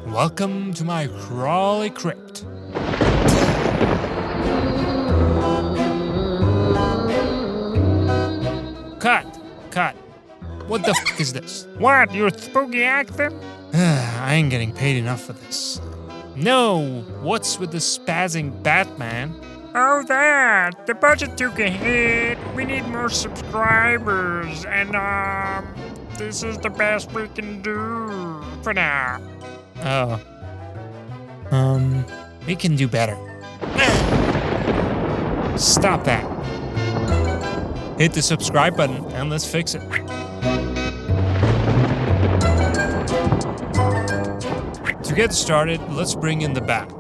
Welcome to my crawly crypt. Cut. What the f is this? What, you spooky acting? I ain't getting paid enough for this. No, what's with the spazzing Batman? Oh, that! The budget took a hit. We need more subscribers, and this is the best we can do for now. Oh. We can do better. Stop that. Hit the subscribe button and let's fix it. To get started, let's bring in the bat.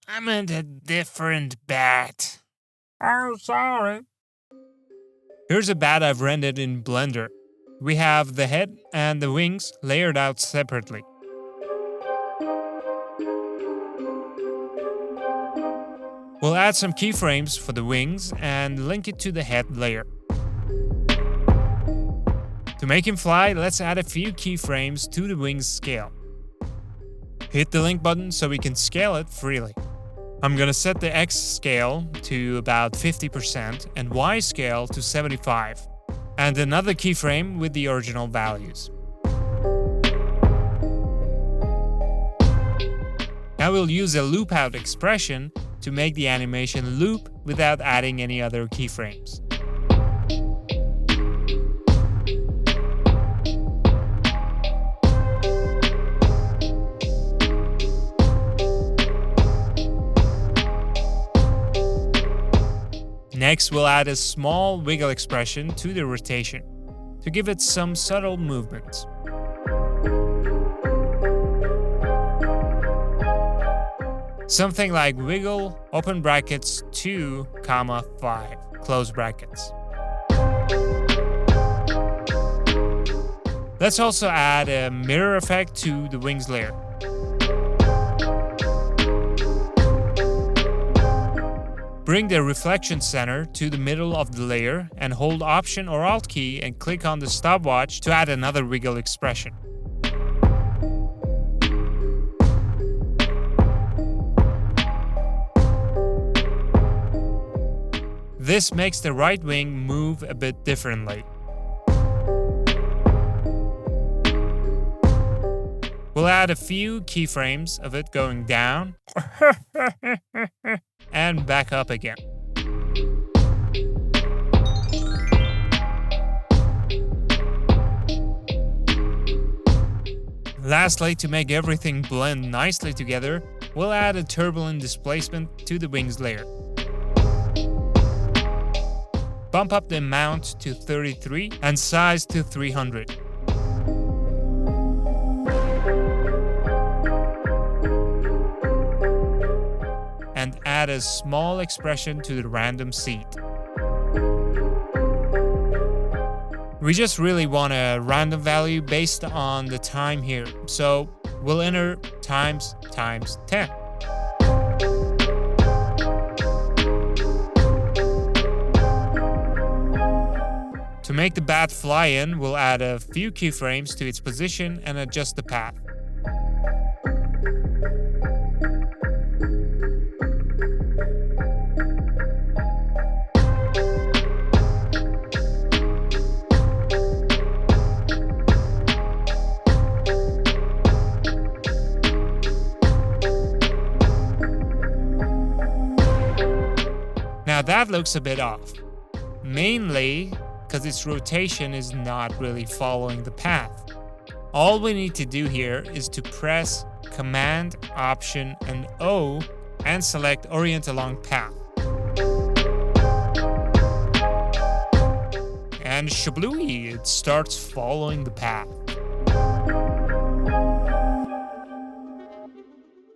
I meant a different bat. Oh, sorry. Here's a bat I've rendered in Blender. We have the head and the wings layered out separately. We'll add some keyframes for the wings and link it to the head layer. To make him fly, let's add a few keyframes to the wings scale. Hit the link button so we can scale it freely. I'm gonna set the X scale to about 50% and Y scale to 75, and another keyframe with the original values. Now we'll use a loop out expression to make the animation loop without adding any other keyframes. Next, we'll add a small wiggle expression to the rotation to give it some subtle movements. Something like wiggle, open brackets 2, 5, close brackets. Let's also add a mirror effect to the wings layer. Bring the reflection center to the middle of the layer and hold Option or Alt key and click on the stopwatch to add another wiggle expression. This makes the right wing move a bit differently. We'll add a few keyframes of it going down and back up again. Lastly, to make everything blend nicely together, we'll add a turbulent displacement to the wings layer. Bump up the amount to 33 and size to 300. And add a small expression to the random seed. We just really want a random value based on the time here, so we'll enter times 10. To make the bat fly in, we'll add a few keyframes to its position and adjust the path. Now that looks a bit off, mainly because its rotation is not really following the path. All we need to do here is to press Command, Option, and O and select Orient Along Path. And shablooey, it starts following the path.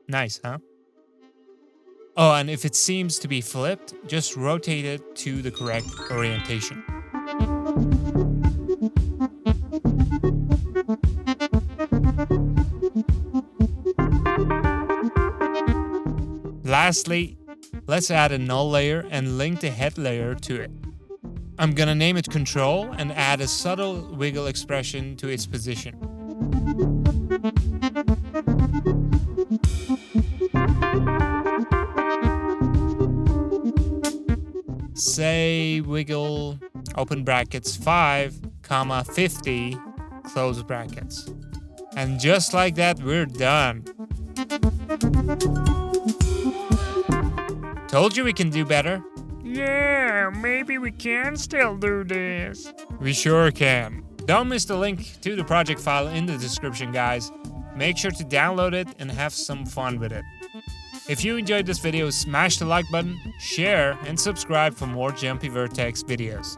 Nice, huh? Oh, and if it seems to be flipped, just rotate it to the correct orientation. Lastly, let's add a null layer and link the head layer to it. I'm gonna name it Control and add a subtle wiggle expression to its position. Say wiggle open brackets 5, comma 50, close brackets. And just like that, we're done. Told you we can do better. Yeah, maybe we can still do this. We sure can. Don't miss the link to the project file in the description, guys. Make sure to download it and have some fun with it. If you enjoyed this video, smash the like button, share, and subscribe for more Jumpy Vertex videos.